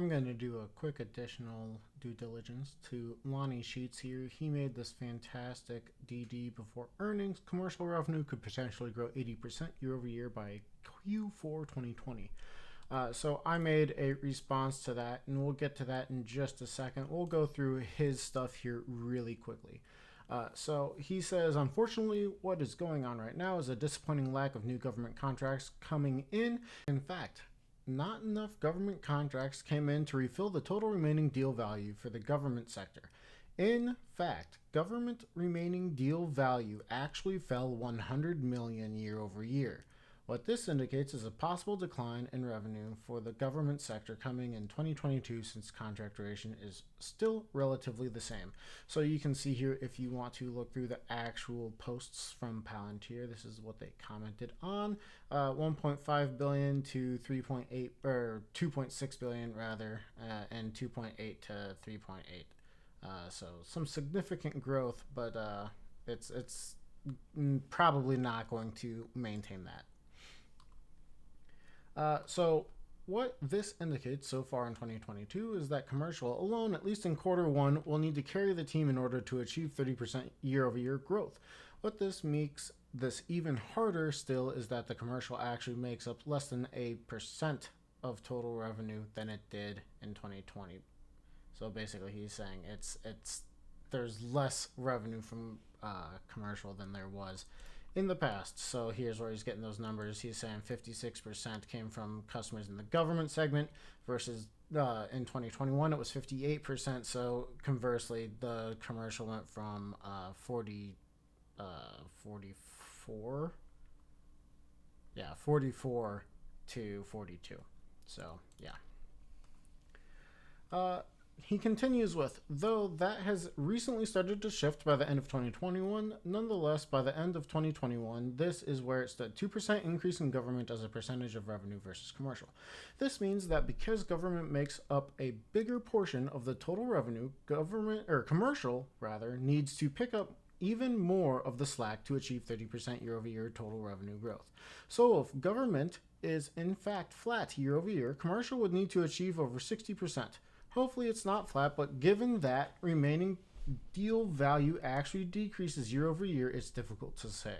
I'm going to do a quick additional due diligence to Lonnie Sheets here. He made this fantastic DD before earnings. Commercial revenue could potentially grow 80% year over year by Q4 2020. So I made a response to that, and we'll get to that in just a second. We'll go through his stuff here really quickly. So he says, unfortunately, what is going on right now is a disappointing lack of new government contracts coming in. In fact, not enough government contracts came in to refill the total remaining deal value for the government sector. In fact, government remaining deal value actually fell 100 million year over year. What this indicates is a possible decline in revenue for the government sector coming in 2022 since contract duration is still relatively the same. So you can see here, if you want to look through the actual posts from Palantir, this is what they commented on. 1.5 billion to 3.8 or 2.6 billion rather, and 2.8 to 3.8. So some significant growth, but it's probably not going to maintain that. So what this indicates so far in 2022 is that commercial alone, at least in quarter one, will need to carry the team in order to achieve 30% year over year growth. What this makes this even harder still is that the commercial actually makes up less than 1% of total revenue than it did in 2020. So basically he's saying there's less revenue from commercial than there was in the past. So here's where he's getting those numbers. He's saying 56% came from customers in the government segment versus in 2021 it was 58%. So conversely, the commercial went from 44 to 42. So yeah. He continues with, though that has recently started to shift by the end of 2021, nonetheless, by the end of 2021, this is where it stood, 2% increase in government as a percentage of revenue versus commercial. This means that because government makes up a bigger portion of the total revenue, commercial needs to pick up even more of the slack to achieve 30% year over year total revenue growth. So if government is in fact flat year over year, commercial would need to achieve over 60%. Hopefully it's not flat, but given that remaining deal value actually decreases year over year, it's difficult to say.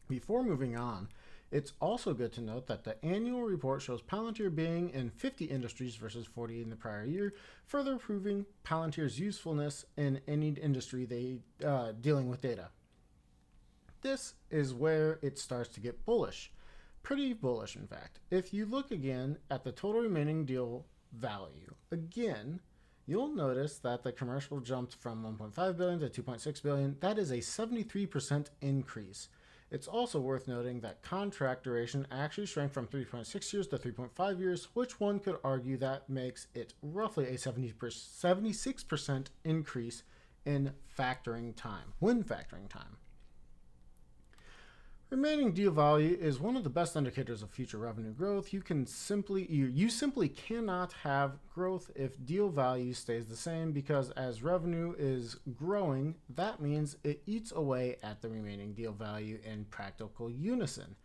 Before moving on, it's also good to note that the annual report shows Palantir being in 50 industries versus 40 in the prior year, further proving Palantir's usefulness in any industry they dealing with data. This is where it starts to get bullish. Pretty bullish, in fact. If you look again at the total remaining deal value, again, you'll notice that the commercial jumped from 1.5 billion to 2.6 billion. That is a 73% increase. It's also worth noting that contract duration actually shrank from 3.6 years to 3.5 years, which one could argue that makes it roughly a 76% increase in factoring time, when factoring time. Remaining deal value is one of the best indicators of future revenue growth. You simply cannot have growth if deal value stays the same, because as revenue is growing, that means it eats away at the remaining deal value in practical unison.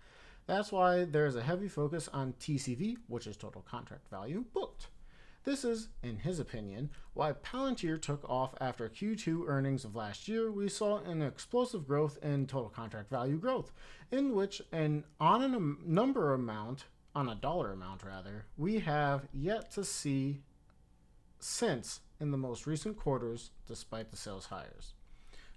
That's why there's a heavy focus on TCV, which is total contract value booked. This is, in his opinion, why Palantir took off after Q2 earnings of last year. We saw an explosive growth in total contract value growth, in which on a dollar amount, we have yet to see since in the most recent quarters, despite the sales hires.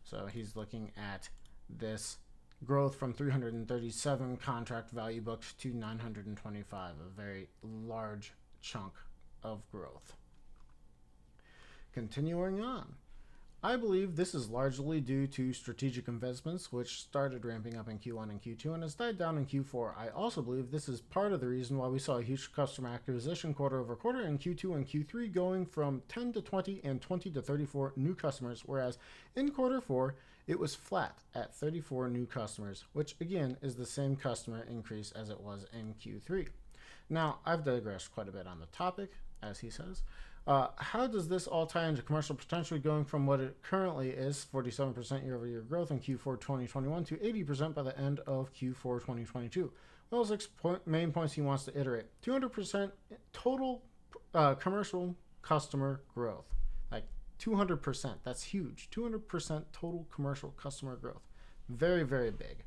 So he's looking at this growth from 337 contract value booked to 925, a very large chunk of growth. Continuing on, I believe this is largely due to strategic investments, which started ramping up in Q1 and Q2 and has died down in Q4. I also believe this is part of the reason why we saw a huge customer acquisition quarter over quarter in Q2 and Q3, going from 10 to 20 and 20 to 34 new customers, whereas in quarter 4 it was flat at 34 new customers, which again is the same customer increase as it was in Q3. Now, I've digressed quite a bit on the topic, as he says. How does this all tie into commercial potentially going from what it currently is, 47% year-over-year growth in Q4 2021 to 80% by the end of Q4 2022? Well, 6 main points he wants to iterate. 200% total commercial customer growth, like 200%. That's huge. 200% total commercial customer growth. Very, very big.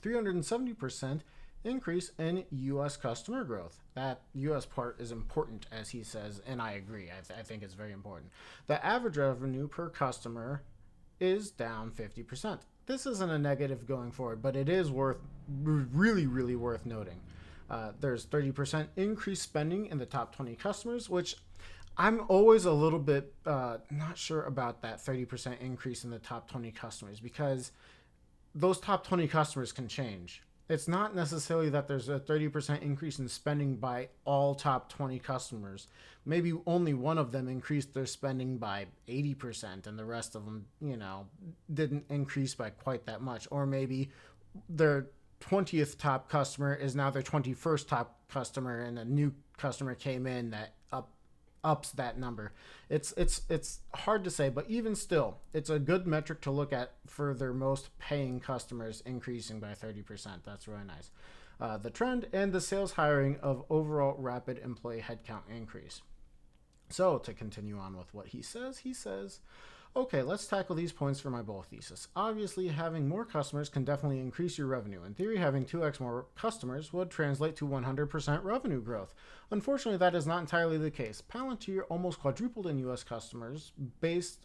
370% increase in U.S. customer growth. That U.S. part is important, as he says, and I agree. I think it's very important. The average revenue per customer is down 50%. This isn't a negative going forward, but it is really, really worth noting. There's 30% increased spending in the top 20 customers, which I'm always a little bit not sure about that 30% increase in the top 20 customers, because those top 20 customers can change. It's not necessarily that there's a 30% increase in spending by all top 20 customers. Maybe only one of them increased their spending by 80% and the rest of them, didn't increase by quite that much. Or maybe their 20th top customer is now their 21st top customer, and a new customer came in that ups that number. It's hard to say, but even still, it's a good metric to look at for their most paying customers increasing by 30%. That's really nice. The trend and the sales hiring of overall rapid employee headcount increase. So to continue on with what he says, okay, let's tackle these points for my bull thesis. Obviously, having more customers can definitely increase your revenue. In theory, having 2x more customers would translate to 100% revenue growth. Unfortunately, that is not entirely the case. Palantir almost quadrupled in U.S. customer base,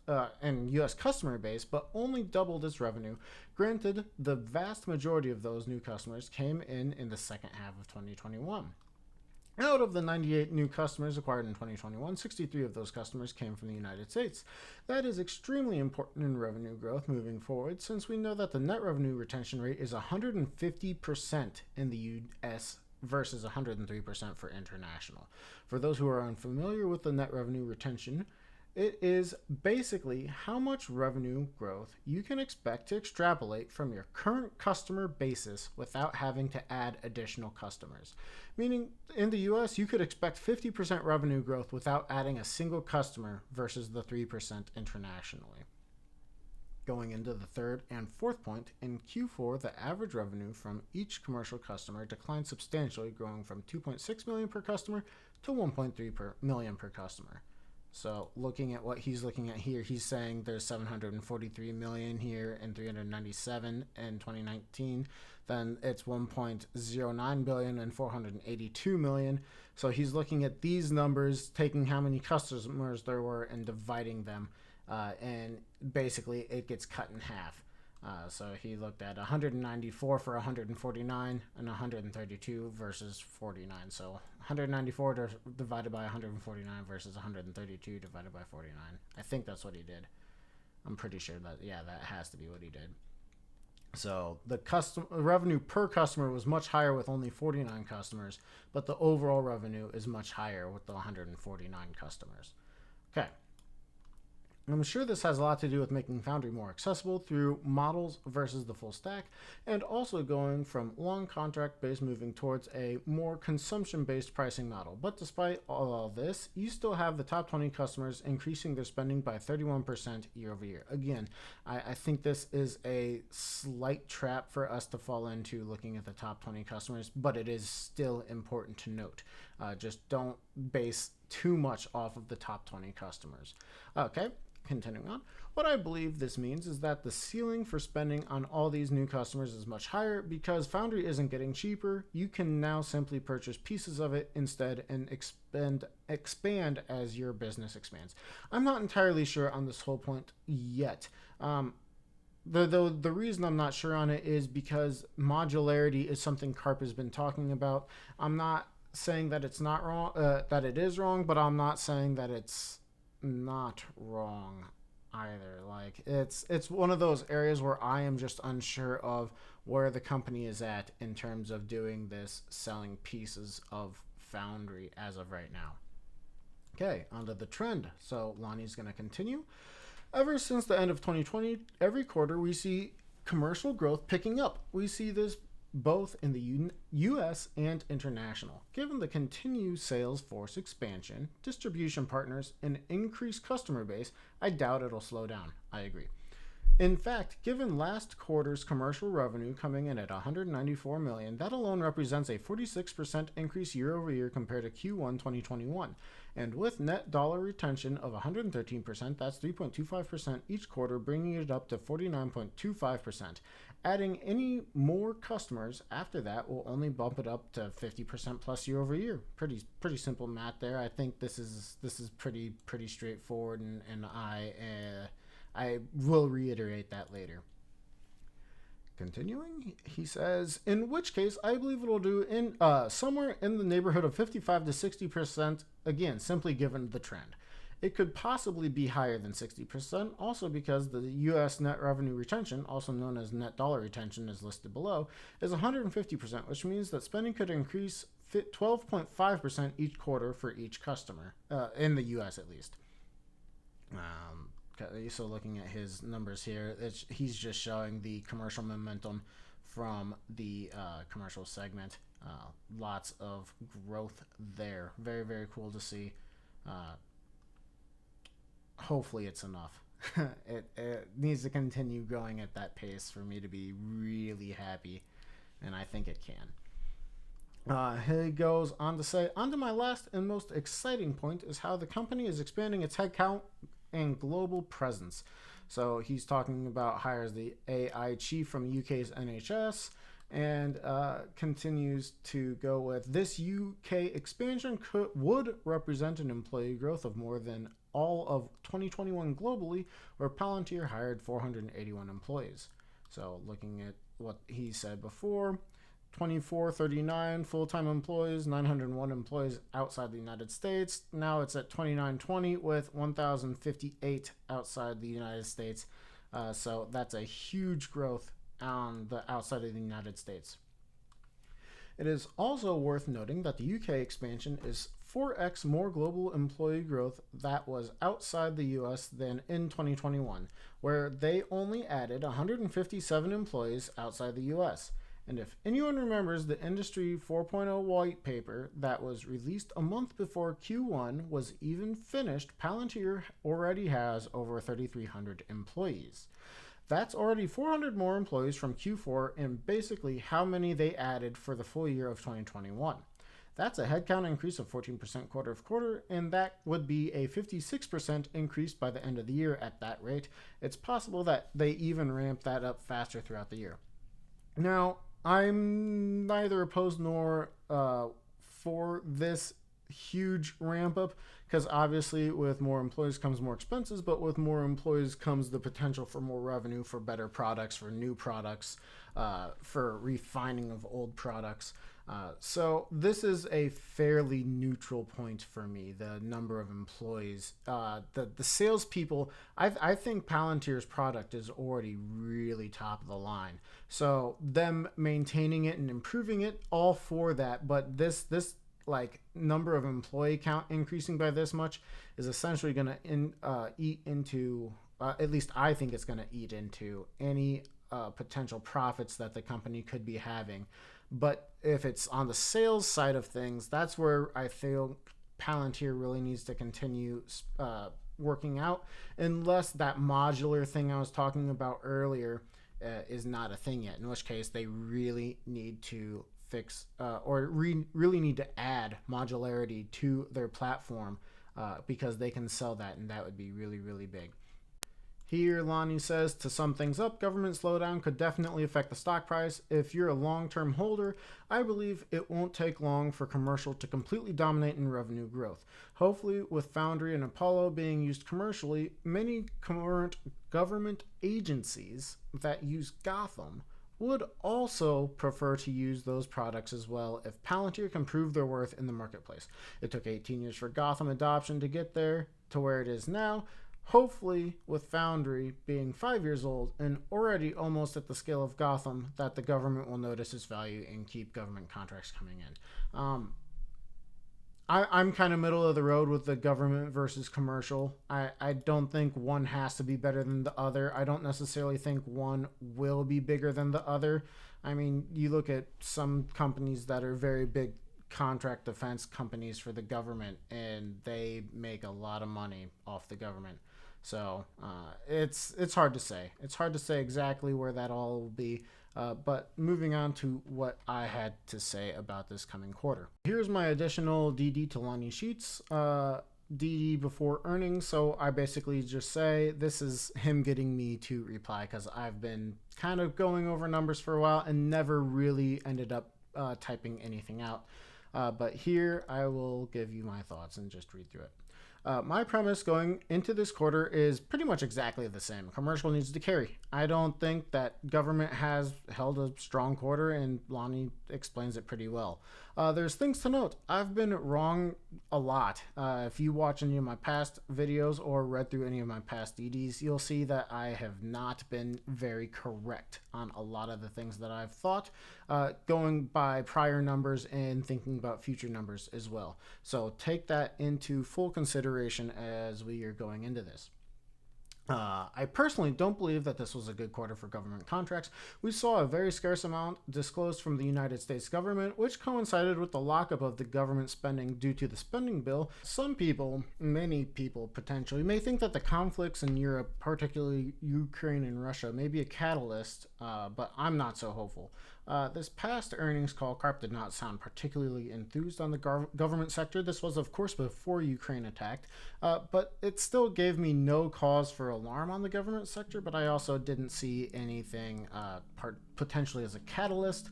but only doubled its revenue. Granted, the vast majority of those new customers came in the second half of 2021. Out of the 98 new customers acquired in 2021, 63 of those customers came from the United States. That is extremely important in revenue growth moving forward, since we know that the net revenue retention rate is 150% in the U.S. versus 103% for international. For those who are unfamiliar with the net revenue retention, it is basically how much revenue growth you can expect to extrapolate from your current customer basis without having to add additional customers. Meaning, in the US, you could expect 50% revenue growth without adding a single customer versus the 3% internationally. Going into the third and fourth point, in Q4, the average revenue from each commercial customer declined substantially, growing from $2.6 million per customer to $1.3 million per customer. So looking at what he's looking at here, he's saying there's 743 million here and 397 in 2019. Then it's 1.09 billion and 482 million. So he's looking at these numbers, taking how many customers there were and dividing them. And basically it gets cut in half. So he looked at 194 for 149 and 132 versus 49. So 194 divided by 149 versus 132 divided by 49. I think that's what he did. I'm pretty sure that has to be what he did. So the revenue per customer was much higher with only 49 customers, but the overall revenue is much higher with the 149 customers. Okay. I'm sure this has a lot to do with making Foundry more accessible through models versus the full stack, and also going from long contract based moving towards a more consumption based pricing model. But despite all of this, you still have the top 20 customers increasing their spending by 31% year over year. Again, I think this is a slight trap for us to fall into looking at the top 20 customers, but it is still important to note. Just don't base too much off of the top 20 customers. Okay. Continuing on, what I believe this means is that the ceiling for spending on all these new customers is much higher because Foundry isn't getting cheaper. You can now simply purchase pieces of it instead and expand as your business expands. I'm not entirely sure on this whole point yet. The reason I'm not sure on it is because modularity is something Karp has been talking about. I'm not saying that it's not wrong, that it is wrong, but I'm not saying that it's not wrong either. Like it's one of those areas where I am just unsure of where the company is at in terms of doing this, selling pieces of Foundry as of right now. Okay, onto the trend. So Lonnie's going to continue. Ever since the end of 2020, every quarter we see commercial growth picking up. We see this both in the U.S. and international. Given the continued sales force expansion, distribution partners, and increased customer base, I doubt it'll slow down. I agree. In fact, given last quarter's commercial revenue coming in at 194 million, that alone represents a 46% increase year over year compared to Q1 2021. And with net dollar retention of 113%, that's 3.25% each quarter, bringing it up to 49.25%. Adding any more customers after that will only bump it up to 50% plus year over year. Pretty simple math there. I think this is pretty straightforward, and I will reiterate that later. Continuing, he says, in which case I believe it'll do in somewhere in the neighborhood of 55 to 60%, again, simply given the trend. It could possibly be higher than 60%, also because the U.S. net revenue retention, also known as net dollar retention as listed below, is 150%, which means that spending could increase 12.5% each quarter for each customer, in the U.S. at least. So looking at his numbers here, he's just showing the commercial momentum from the commercial segment. Lots of growth there. Very, very cool to see. Hopefully it's enough. It needs to continue going at that pace for me to be really happy, and I think it can. He goes on to say, on to my last and most exciting point is how the company is expanding its headcount and global presence. So he's talking about hires the AI chief from the UK's NHS, and continues to go with this UK expansion would represent an employee growth of more than all of 2021 globally, where Palantir hired 481 employees. So looking at what he said before, 2439 full-time employees, 901 employees outside the United States. Now it's at 2920 with 1058 outside the United States. So that's a huge growth on the outside of the United States. It is also worth noting that the UK expansion is 4x more global employee growth that was outside the US than in 2021, where they only added 157 employees outside the US. And if anyone remembers the Industry 4.0 white paper that was released a month before Q1 was even finished, Palantir already has over 3,300 employees. That's already 400 more employees from Q4 and basically how many they added for the full year of 2021. That's a headcount increase of 14% quarter over quarter, and that would be a 56% increase by the end of the year at that rate. It's possible that they even ramp that up faster throughout the year. Now, I'm neither opposed nor for this huge ramp up, because obviously with more employees comes more expenses, but with more employees comes the potential for more revenue, for better products, for new products, for refining of old products. So this is a fairly neutral point for me, the number of employees. The salespeople, I think Palantir's product is already really top of the line. So them maintaining it and improving it, all for that. But this like number of employee count increasing by this much is essentially going to eat into, at least I think it's going to eat into any potential profits that the company could be having. But if it's on the sales side of things, that's where I feel Palantir really needs to continue working out, unless that modular thing I was talking about earlier is not a thing yet, in which case they really need to fix really need to add modularity to their platform, because they can sell that, and that would be really, really big. Here, Lonnie says, to sum things up, government slowdown could definitely affect the stock price. If you're a long-term holder, I believe it won't take long for commercial to completely dominate in revenue growth. Hopefully, with Foundry and Apollo being used commercially, many current government agencies that use Gotham would also prefer to use those products as well if Palantir can prove their worth in the marketplace. It took 18 years for Gotham adoption to get there to where it is now. Hopefully, with Foundry being 5 years old and already almost at the scale of Gotham, that the government will notice its value and keep government contracts coming in. I'm kind of middle of the road with the government versus commercial. I don't think one has to be better than the other. I don't necessarily think one will be bigger than the other. I mean, you look at some companies that are very big contract defense companies for the government, and they make a lot of money off the government. So it's hard to say. It's hard to say exactly where that all will be. But moving on to what I had to say about this coming quarter. Here's my additional DD to Lonnie Sheets. DD before earnings. So I basically just say this is him getting me to reply because I've been kind of going over numbers for a while and never really ended up typing anything out. But here I will give you my thoughts and just read through it. My premise going into this quarter is pretty much exactly the same. Commercial needs to carry. I don't think that government has held a strong quarter, and Lonnie explains it pretty well. There's things to note. I've been wrong a lot. If you watch any of my past videos or read through any of my past DDs, you'll see that I have not been very correct on a lot of the things that I've thought, going by prior numbers and thinking about future numbers as well. So take that into full consideration as we are going into this. I personally don't believe that this was a good quarter for government contracts. We saw a very scarce amount disclosed from the United States government, which coincided with the lockup of the government spending due to the spending bill. Some people, many people potentially, may think that the conflicts in Europe, particularly Ukraine and Russia, may be a catalyst, but I'm not so hopeful. This past earnings call, Karp did not sound particularly enthused on the government sector. This was, of course, before Ukraine attacked, but it still gave me no cause for alarm on the government sector, but I also didn't see anything potentially as a catalyst.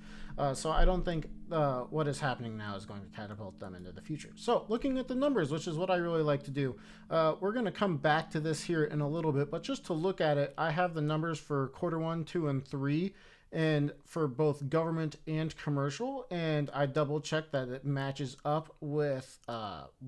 So I don't think what is happening now is going to catapult them into the future. So looking at the numbers, which is what I really like to do, we're going to come back to this here in a little bit, but just to look at it, I have the numbers for quarter 1, 2, and 3. And for both government and commercial, and I double checked that it matches up with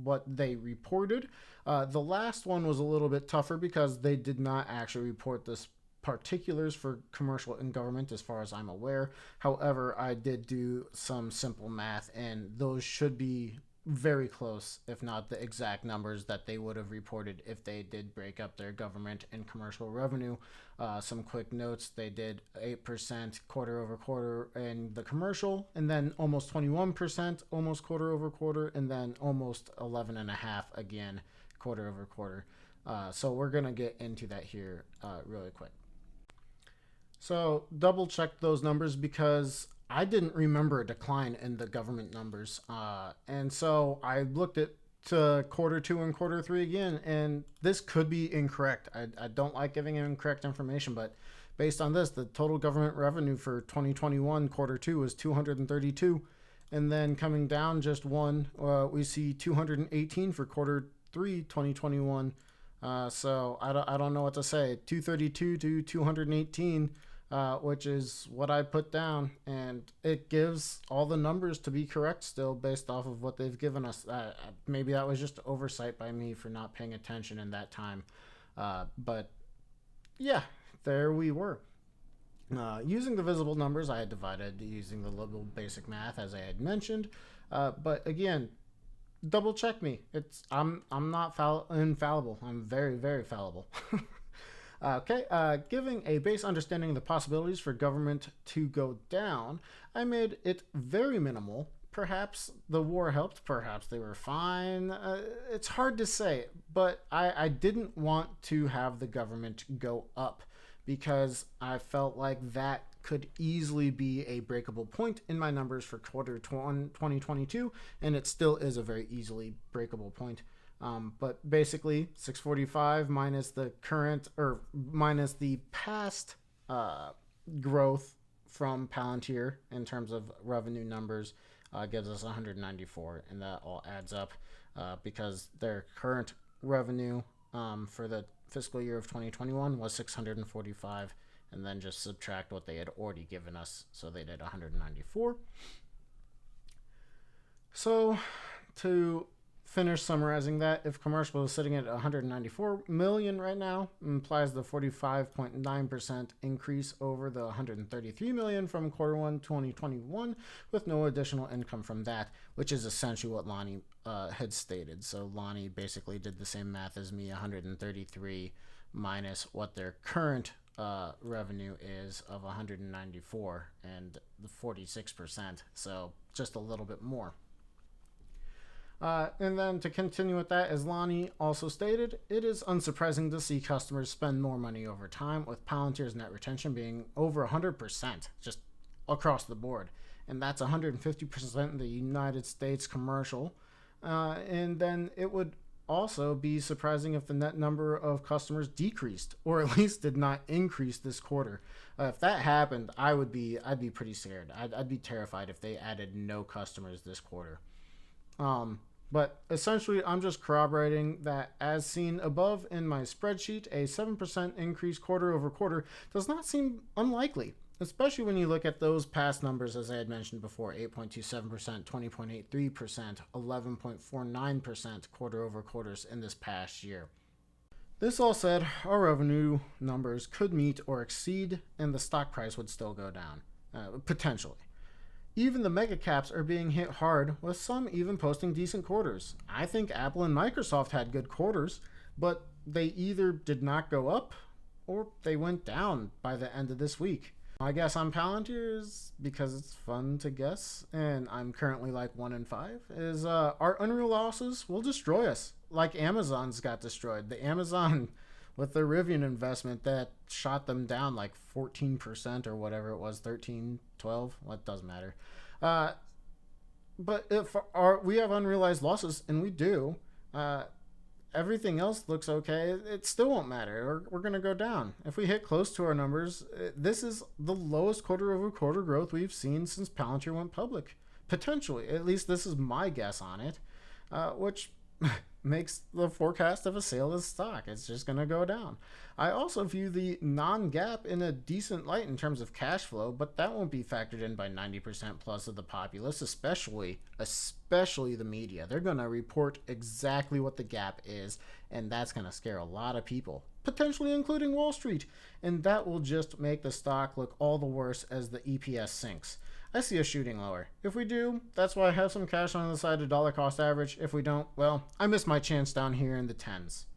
what they reported. The last one was a little bit tougher because they did not actually report this particulars for commercial and government as far as I'm aware. However, I did do some simple math, and those should be very close, if not the exact numbers that they would have reported if they did break up their government and commercial revenue. Some quick notes: they did 8% quarter over quarter in the commercial, and then almost 21% almost quarter over quarter, and then almost 11.5% again quarter over quarter. So we're gonna get into that here really quick. So double check those numbers because I didn't remember a decline in the government numbers. And so I looked at quarter 2 and quarter 3 again, and this could be incorrect. I don't like giving incorrect information, but based on this, the total government revenue for 2021 quarter 2 was 232. And then coming down just one, we see 218 for quarter 3 2021. So I don't know what to say. 232 to 218. Which is what I put down, and it gives all the numbers to be correct still based off of what they've given us. Maybe that was just oversight by me for not paying attention in that time. But yeah, there we were. Using the visible numbers, I had divided using the little basic math as I had mentioned. But again, double check me. I'm not infallible. I'm very, very fallible. Okay, giving a base understanding of the possibilities for government to go down, I made it very minimal. Perhaps the war helped, perhaps they were fine. It's hard to say, but I didn't want to have the government go up because I felt like that could easily be a breakable point in my numbers for quarter 1 2022, and it still is a very easily breakable point. But basically 645 minus the current or minus the past growth from Palantir in terms of revenue numbers gives us 194, and that all adds up because their current revenue for the fiscal year of 2021 was 645, and then just subtract what they had already given us, so they did 194. So to finish summarizing that, if commercial is sitting at 194 million right now, implies the 45.9% increase over the 133 million from quarter 1 2021 with no additional income from that, which is essentially what Lonnie had stated. So Lonnie basically did the same math as me, 133 minus what their current revenue is of 194 and the 46%, so just a little bit more. And then to continue with that, as Lonnie also stated, it is unsurprising to see customers spend more money over time, with Palantir's net retention being over 100%, just across the board. And that's 150% in the United States commercial. And then it would also be surprising if the net number of customers decreased, or at least did not increase this quarter. If that happened, I'd be pretty scared. I'd be terrified if they added no customers this quarter. But essentially, I'm just corroborating that, as seen above in my spreadsheet, a 7% increase quarter over quarter does not seem unlikely, especially when you look at those past numbers, as I had mentioned before: 8.27%, 20.83%, 11.49% quarter over quarters in this past year. This all said, our revenue numbers could meet or exceed, and the stock price would still go down, potentially. Even the mega caps are being hit hard, with some even posting decent quarters. I think Apple and Microsoft had good quarters, but they either did not go up or they went down by the end of this week. My guess on Palantir is, because it's fun to guess, and I'm currently like 1 in 5, is our unreal losses will destroy us, like Amazon's got destroyed. The Amazon with the Rivian investment that shot them down like 14% or whatever it was, 13, 12, well, it doesn't matter. But if we have unrealized losses, and we do, everything else looks okay, it still won't matter. We're going to go down. If we hit close to our numbers, this is the lowest quarter over quarter growth we've seen since Palantir went public. Potentially. At least this is my guess on it, which makes the forecast of a sale of stock. It's just going to go down. I also view the non-GAAP in a decent light in terms of cash flow, but that won't be factored in by 90% plus of the populace, especially the media. They're going to report exactly what the gap is, and that's going to scare a lot of people, potentially including Wall Street, and that will just make the stock look all the worse as the EPS sinks. I see us shooting lower. If we do, that's why I have some cash on the side of dollar cost average. If we don't, well, I miss my chance down here in the 10s.